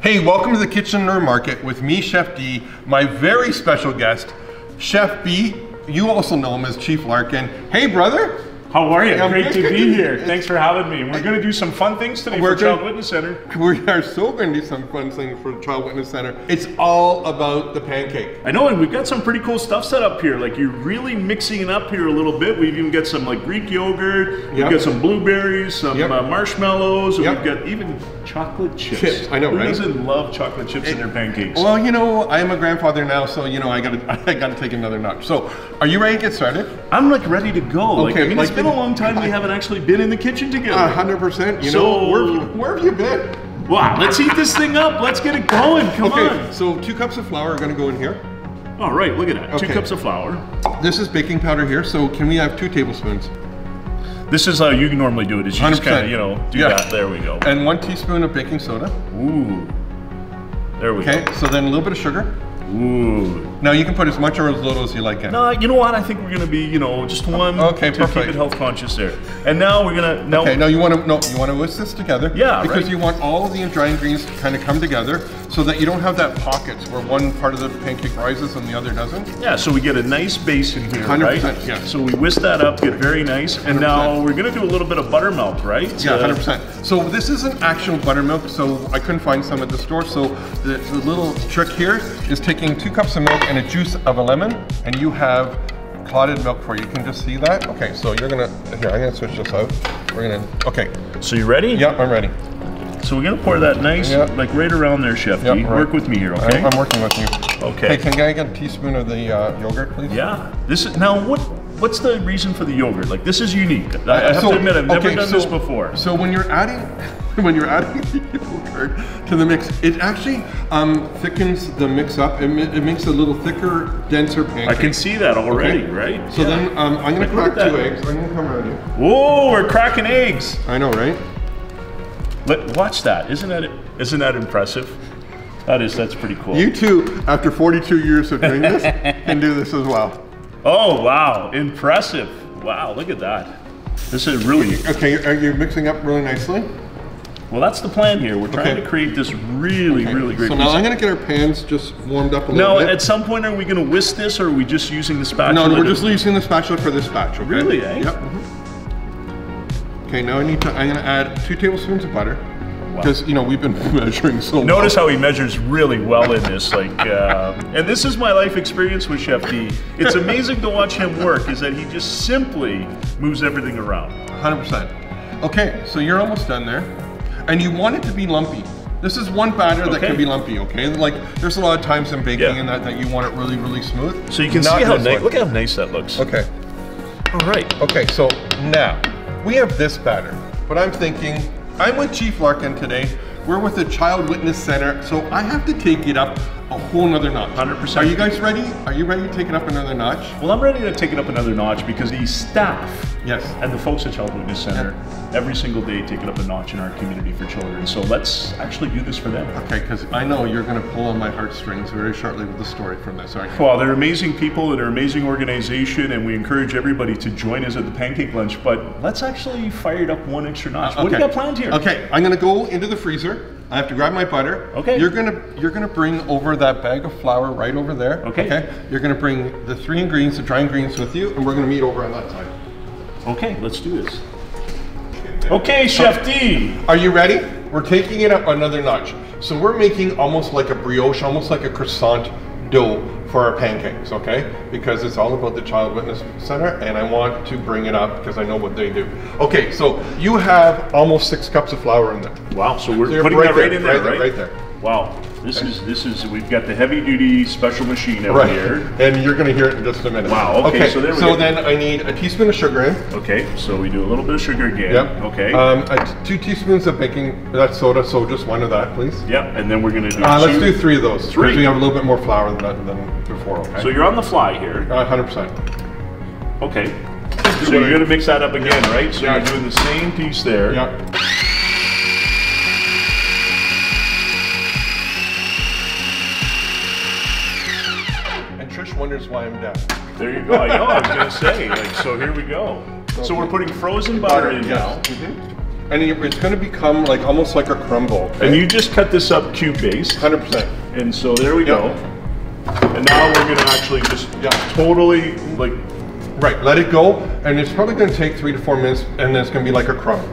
Hey, welcome to the Kitchener Market with me, Chef D, my very special guest, Chef B. You also know him as Chief Larkin. Hey, brother. How are you? Great to be here. Thanks for having me. We're going to do some fun things today for Child Witness Center. We are so going to do some fun things for the Child Witness Center. It's all about the pancake. I know, and we've got some pretty cool stuff set up here. Like, you're really mixing it up here a little bit. We've even got some like Greek yogurt. We've got some blueberries, some marshmallows, and we've got even chocolate chips. I know, Who right? Who doesn't love chocolate chips in their pancakes? Well, you know, I am a grandfather now, so you know, I gotta take another notch. So, are you ready to get started? I'm like ready to go. Okay, I mean, it's been a long time we haven't actually been in the kitchen together. 100%. You know, where have you been? Wow, let's heat this thing up. Let's get it going. Come on. So 2 cups of flour are going to go in here. All right, look at that. 2 cups of flour. This is baking powder here. So can we have 2 tablespoons? This is how you normally do it. Is you just kind of, you know, do that. There we go. And 1 teaspoon of baking soda. Ooh. There we go. Okay. So then a little bit of sugar. Ooh. Now you can put as much or as little as you like in. No, you know what? I think we're gonna be, you know, just one. Okay, to perfect. keep it health conscious there. And now we're gonna. Okay. Now you want to whisk this together. Yeah. Because you want all of the dry ingredients to kind of come together, so that you don't have that pockets where one part of the pancake rises and the other doesn't. Yeah. So we get a nice base in here, 100%, right? Yeah. So we whisk that up, get very nice, and 100%. Now we're gonna do a little bit of buttermilk, right? Yeah, 100%. So this isn't actual buttermilk, so I couldn't find some at the store. So the little trick here is taking 2 cups of milk and a juice of a lemon, and you have clotted milk for you. You can just see that. Okay, so you're gonna, here, I'm gonna switch this out. We're gonna, okay. So you ready? Yep, I'm ready. So we're gonna pour that nice, like right around there, Chef D. Right. Work with me here, okay? I'm working with you. Okay. Hey, can I get a teaspoon of the yogurt, please? Yeah. This is, now what's the reason for the yogurt? Like, this is unique. I have to admit, I've never done this before. So when you're adding the yogurt to the mix, it actually thickens the mix up. It makes a little thicker, denser pancake. I can see that already, right? So then I'm gonna crack 2 eggs. I'm gonna come around you. Whoa, we're cracking eggs. I know, right? Watch that. Isn't that impressive? That's pretty cool. You too, after 42 years of doing this, can do this as well. Oh wow, impressive. Wow, look at that. This is really... Okay, are you mixing up really nicely? Well, that's the plan here. We're trying to create this really great So now I'm going to get our pans just warmed up a little bit. Now, at some point, are we going to whisk this, or are we just using the spatula? No, we're just using the spatula for this batch, okay? Really, eh? Yep. Okay, now I'm going to add 2 tablespoons of butter. Because, you know, we've been measuring so well. Notice how he measures really well in this. Like, and this is my life experience with Chef D. It's amazing to watch him work, is that he just simply moves everything around. 100%. Okay, so you're almost done there. And you want it to be lumpy. This is one batter that can be lumpy, okay? Like, there's a lot of times in baking and that you want it really smooth. So you can see how nice, look how nice that looks. Okay. All right. Okay, so now, we have this batter, but I'm thinking, I'm with Chief Larkin today. We're with the Child Witness Center, so I have to take it up a whole nother notch. 100%. Are you guys ready? Are you ready to take it up another notch? Well, I'm ready to take it up another notch because the staff and the folks at Child Witness Center every single day take it up a notch in our community for children. So let's actually do this for them. Okay, because I know you're going to pull on my heartstrings very shortly with the story from this, aren't you? Well, they're amazing people and they're an amazing organization, and we encourage everybody to join us at the Pancake Lunch, but let's actually fire it up one extra notch. What do you got planned here? Okay, I'm going to go into the freezer. I have to grab my butter. Okay. You're gonna bring over that bag of flour right over there. Okay. You're gonna bring the 3 ingredients, the dry ingredients with you, and we're gonna meet over on that side. Okay, let's do this. Okay, Chef D. Are you ready? We're taking it up another notch. So we're making almost like a brioche, almost like a croissant dough for our pancakes, okay? Because it's all about the Child Witness Center, and I want to bring it up because I know what they do. Okay, so you have almost 6 cups of flour in there. Wow, so we're putting that right in there, right? Right there. Wow, this is, we've got the heavy duty special machine over here. And you're gonna hear it in just a minute. Wow, okay, so there we go. So then I need a teaspoon of sugar in. Okay, so we do a little bit of sugar again. Yep. Okay. 2 teaspoons of baking soda, so just 1 of that, please. Yep, and then we're gonna do let's do 3 of those. 3. Because we have a little bit more flour than before, okay? So you're on the fly here. 100%. Okay. So you're gonna mix that up again, right? So you're doing the same piece there. Yep. Wonders why I'm deaf. There you go. I know. I was gonna say. Like, so here we go. So we're putting frozen butter in now. And it's going to become like almost like a crumble. Okay? And you just cut this up cube based. 100%. And so there we go. And now we're going to actually just totally like... Right, let it go. And it's probably going to take 3 to 4 minutes, and then it's going to be like a crumb.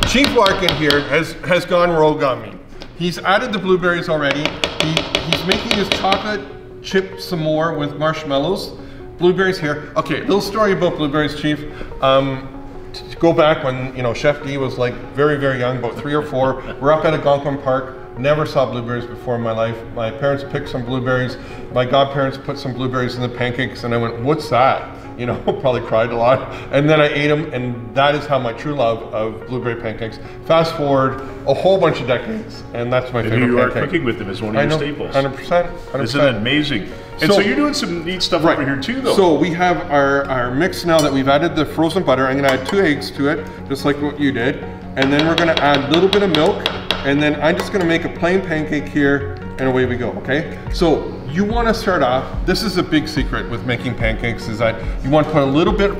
Chief Larkin here has gone rogue on me. He's added the blueberries already. He's making his chocolate chip s'more with marshmallows. Blueberries here. Okay, little story about blueberries, Chief. To go back when, you know, Chef D was like very, very young, about 3 or 4. We're up at Algonquin Park. Never saw blueberries before in my life. My parents picked some blueberries. My godparents put some blueberries in the pancakes, and I went, what's that? You know, probably cried a lot. And then I ate them, and that is how my true love of blueberry pancakes. Fast forward a whole bunch of decades, and that's my favorite you pancake. are cooking with them as one of your staples. 100%. Isn't that amazing? And so you're doing some neat stuff over here too, though. So we have our mix now that we've added the frozen butter. I'm gonna add 2 eggs to it, just like what you did. And then we're gonna add a little bit of milk, and then I'm just gonna make a plain pancake here, and away we go, okay? So you wanna start off, this is a big secret with making pancakes, is that you want to put a little bit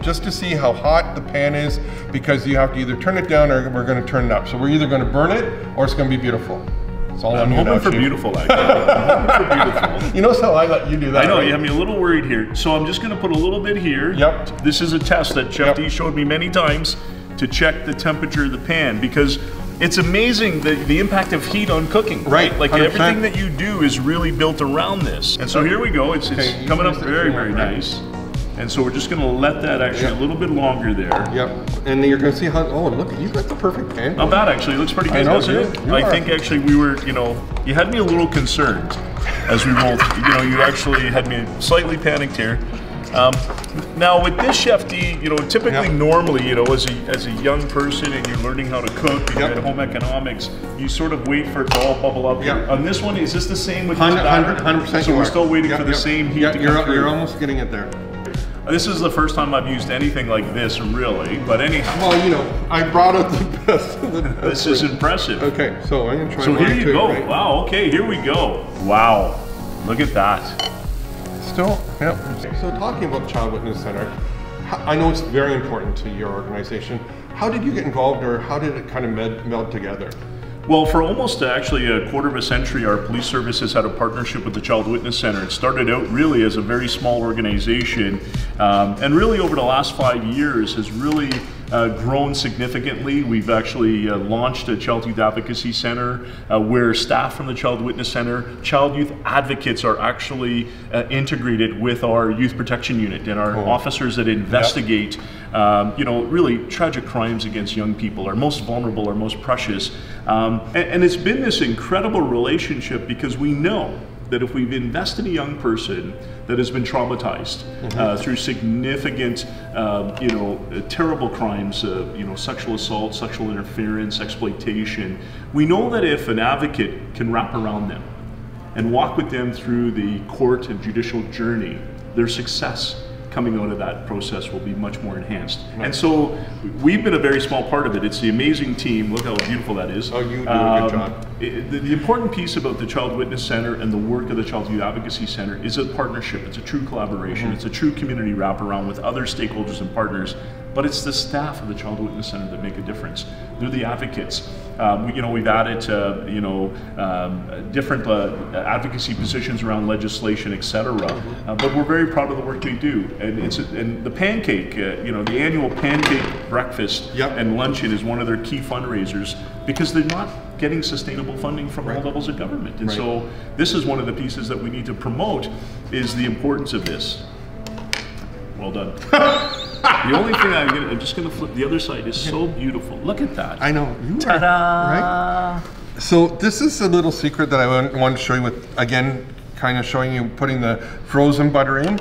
just to see how hot the pan is, because you have to either turn it down or we're gonna turn it up. So we're either gonna burn it or it's gonna be beautiful. It's all I'm hoping for beautiful, actually. I'm hoping for beautiful. You know how I let you do that. I know, right? you have me a little worried here. So I'm just gonna put a little bit here. Yep. This is a test that Chef D showed me many times to check the temperature of the pan, because it's amazing the impact of heat on cooking. Right, Like 100%. everything that you do is really built around this. And so here we go, it's coming up very, very nice. And so we're just gonna let that actually a little bit longer there. Yep, and then you're gonna see how, oh look, you got the perfect pan. Not bad actually, it looks pretty good, doesn't it? I think actually we were, you know, you had me a little concerned as we rolled, you know, you actually had me slightly panicked here. Now with this Chef D, you know, typically normally, you know, as a young person and you're learning how to cook, and you're at home economics, you sort of wait for it to all bubble up. On this one, is this the same with 100%? So we're still waiting for the same heat to come through. You're almost getting it there. This is the first time I've used anything like this, really, but anyhow. Well, you know, I brought out the best of the best. This is impressive. Okay, so I'm gonna try. So here you go. Right? Wow. Okay, here we go. Wow. Look at that. Still, So talking about the Child Witness Center, I know it's very important to your organization. How did you get involved, or how did it kind of meld together? Well, for almost actually a quarter of a century, our police service has had a partnership with the Child Witness Center. It started out really as a very small organization, and really over the last 5 years has really grown significantly. We've actually launched a Child Youth Advocacy Center where staff from the Child Witness Center, child youth advocates are actually integrated with our youth protection unit and our officers that investigate you know, really tragic crimes against young people, our most vulnerable, our most precious. And it's been this incredible relationship, because we know that if we've invested in a young person that has been traumatized through significant, you know, terrible crimes, you know, sexual assault, sexual interference, exploitation, we know that if an advocate can wrap around them and walk with them through the court and judicial journey, their success coming out of that process will be much more enhanced. And so we've been a very small part of it. It's the amazing team. Look how beautiful that is. Oh, you do a good job. The important piece about the Child Witness Center and the work of the Child Youth Advocacy Center is a partnership. It's a true collaboration. It's a true community wraparound with other stakeholders and partners. But it's the staff of the Child Witness Center that make a difference. They're the advocates. You know, we've added, you know, different advocacy positions around legislation, etc. But we're very proud of the work they do. And the pancake, you know, the annual pancake breakfast and luncheon is one of their key fundraisers, because they're not getting sustainable funding from all levels of government. And so this is one of the pieces that we need to promote, is the importance of this. Well done. The only thing I'm just going to flip the other side is so beautiful. Look at that. I know. Right? So this is a little secret that I wanted to show you with, again, kind of showing you putting the frozen butter in.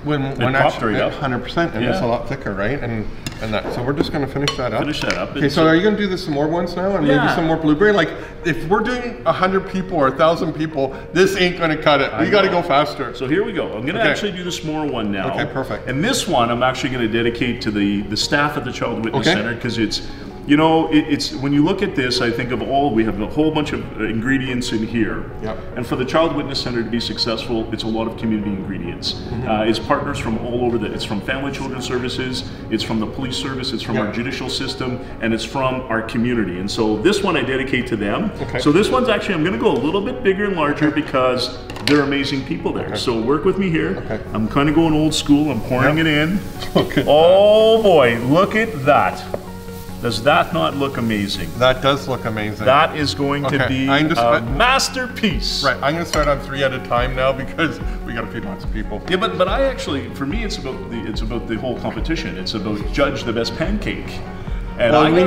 When actually 100%, and it's a lot thicker, right? And that. So we're just going to finish that up. Finish that up. Okay. So are you going to do this some more ones now, and maybe some more blueberry? Like if we're doing 100 people or 1,000 people, this ain't going to cut it. We got to go faster. So here we go. I'm going to actually do the s'more one now. Okay, perfect. And this one I'm actually going to dedicate to the staff at the Child Witness Center, because it's You know, it's when you look at this, I think of we have a whole bunch of ingredients in here. Yep. And for the Child Witness Center to be successful, it's a lot of community ingredients. It's partners from all over it's from Family Children's Services, it's from the police service, it's from our judicial system, and it's from our community. And so this one I dedicate to them. Okay. So this one's actually, I'm gonna go a little bit bigger and larger because they're amazing people there. So work with me here. Okay. I'm kind of going old school, I'm pouring it in. Okay. Oh boy, look at that. Does that not look amazing? That does look amazing. That is going to be a masterpiece. Right, I'm going to start on 3 at a time now because we got to feed lots of people. Yeah, but I actually, for me, it's about the whole competition. It's about judge the best pancake. And well, we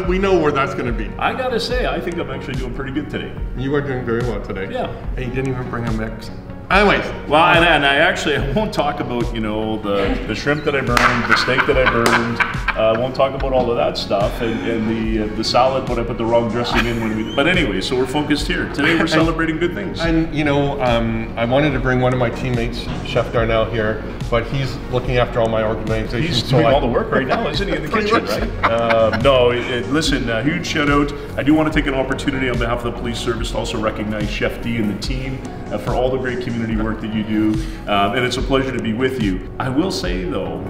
we know where that's going to be. I gotta say, I think I'm actually doing pretty good today. You are doing very well today. Yeah. And you didn't even bring a mix. Anyways. Well, and I won't talk about, you know, the shrimp that I burned, the steak that I burned. I won't talk about all of that stuff, and the salad when I put the wrong dressing in. But anyway, so we're focused here. Today we're celebrating good things. And you know, I wanted to bring one of my teammates, Chef Darnell, here, but he's looking after all my organization. He's doing all the work right now, isn't he, in the kitchen, right? No, listen, huge shout out. I do want to take an opportunity on behalf of the police service to also recognize ChefD and the team for all the great community work that you do, and it's a pleasure to be with you. I will say though,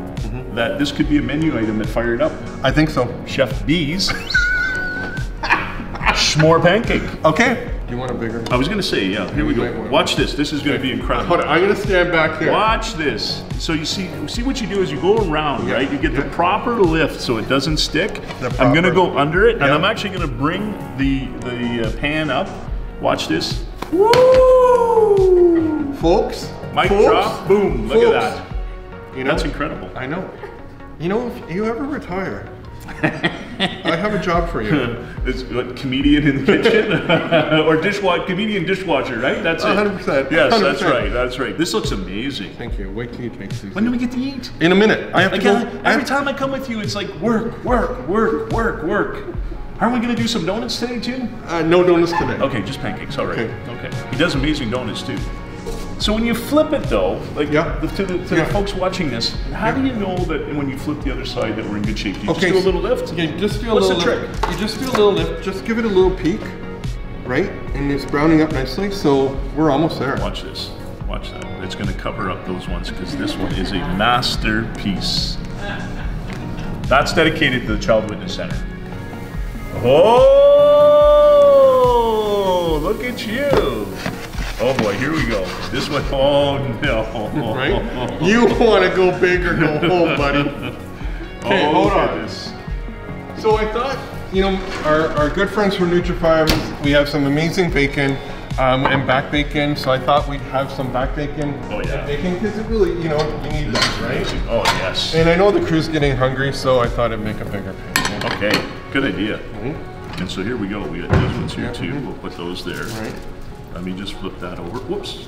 that this could be a menu item that fired up. I think so. Chef B's S'more pancake. Okay. Do you want a bigger? I was going to say, yeah, here we go. Watch this. This is going to be incredible. Hold on, I'm going to stand back here. Watch this. So you see what you do is you go around, right? You get the proper lift so it doesn't stick. I'm going to go under it, and I'm actually going to bring the pan up. Watch this. Woo! Folks. Mic drop. Boom. Look at that. You know, that's incredible. I know. You know, if you ever retire, I have a job for you. It's what, comedian in the kitchen? Or comedian dishwasher, right? That's it. 100%. Yes, 100%. That's right. That's right. This looks amazing. Thank you. Wait till you taste these. When do we get to eat? In a minute. I have to go. Every time I come with you, it's like work, work, work, work, work. Aren't we going to do some donuts today, too? No donuts today. Okay, just pancakes. All right. Okay. He does amazing donuts, too. So when you flip it though, like to the folks watching this, how do you know that when you flip the other side that we're in good shape? Do you just do a little lift? Yeah, just do a What's little the trick? lift. You just do a little lift. Just give it a little peek, right? And it's browning up nicely, so we're almost there. Watch this. Watch that. It's going to cover up those ones because this one is a masterpiece. That's dedicated to the Child Witness Center. Oh, look at you. Oh boy, here we go. This one, oh no. Right? You want to go big or go home, buddy. Okay, hold on. So I thought, you know, our good friends from NutriFarms, we have some amazing bacon and back bacon. So I thought we'd have some back bacon and bacon because it really, you know, you need that, right? Oh yes. And I know the crew's getting hungry, so I thought I'd make a bigger pan. Okay, good idea. And so here we go. We got these ones here too. We'll put those there. Right. Let me just flip that over. Whoops.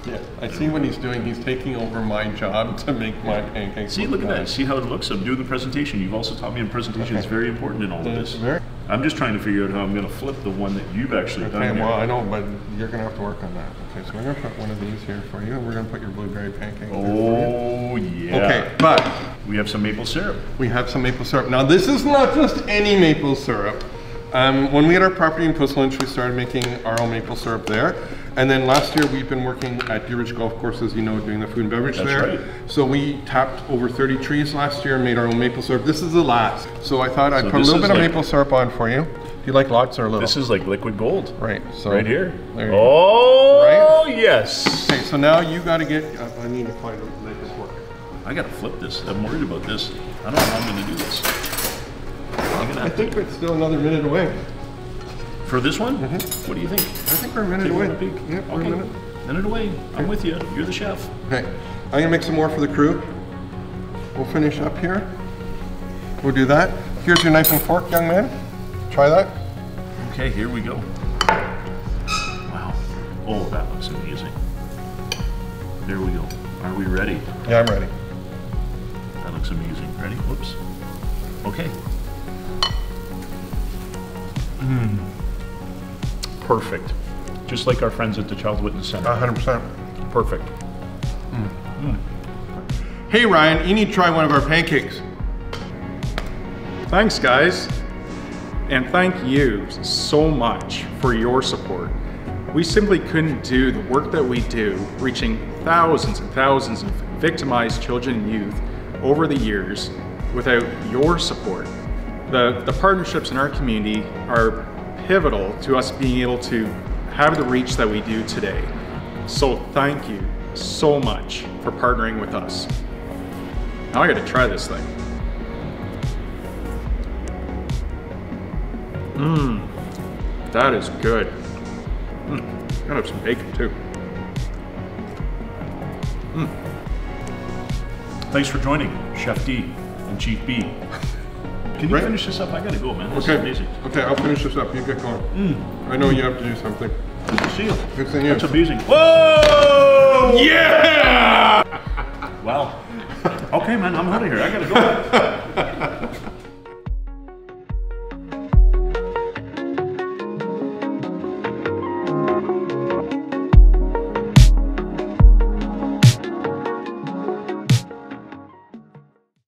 Yeah, I see what he's doing. He's taking over my job to make my pancakes. See, look at that. See how it looks? I'm doing the presentation. You've also taught me in presentation. It's very important in all of this. I'm just trying to figure out how I'm going to flip the one that you've actually done. Okay, well, I know, but you're going to have to work on that. Okay, so we're going to put one of these here for you, and we're going to put your blueberry pancake. Oh, yeah. Okay, but we have some maple syrup. We have some maple syrup. Now, this is not just any maple syrup. When we had our property in Pancake Lunch, we started making our own maple syrup there. And then last year, we've been working at Deer Ridge Golf Course, as you know, doing the food and beverage there. Right. So we tapped over 30 trees last year and made our own maple syrup. This is the last. So I thought I'd put a little bit of maple syrup on for you. Do you like lots or a little? This is like liquid gold. Right. So right here. There you go. Yes. Okay, so now you got to get, I need to find a make this work. I got to flip this. I'm worried about this. I don't know how I'm going to do this. I think it's still another minute away. For this one? What do you think? I think we're a minute away. Yep, we're a minute away. I'm with you. You're the chef. Okay. I'm going to make some more for the crew. We'll finish up here. We'll do that. Here's your knife and fork, young man. Try that. Okay, here we go. Wow. Oh, that looks amazing. There we go. Are we ready? Yeah, I'm ready. That looks amazing. Ready? Whoops. Okay. Perfect. Just like our friends at the Child Witness Center. 100%. Perfect. Hey Ryan, you need to try one of our pancakes. Thanks, guys. And thank you so much for your support. We simply couldn't do the work that we do, reaching thousands and thousands of victimized children and youth over the years without your support. The partnerships in our community are pivotal to us being able to have the reach that we do today. So thank you so much for partnering with us. Now I gotta try this thing. That is good. Gotta have some bacon too. Thanks for joining ChefD and Chief B. Can you finish this up? I gotta go, man. This is amazing. Okay, I'll finish this up. You get going. I know you have to do something. Good to see you. Good seeing you. That's amazing. Whoa! Yeah! Wow. Okay, man, I'm out of here. I gotta go.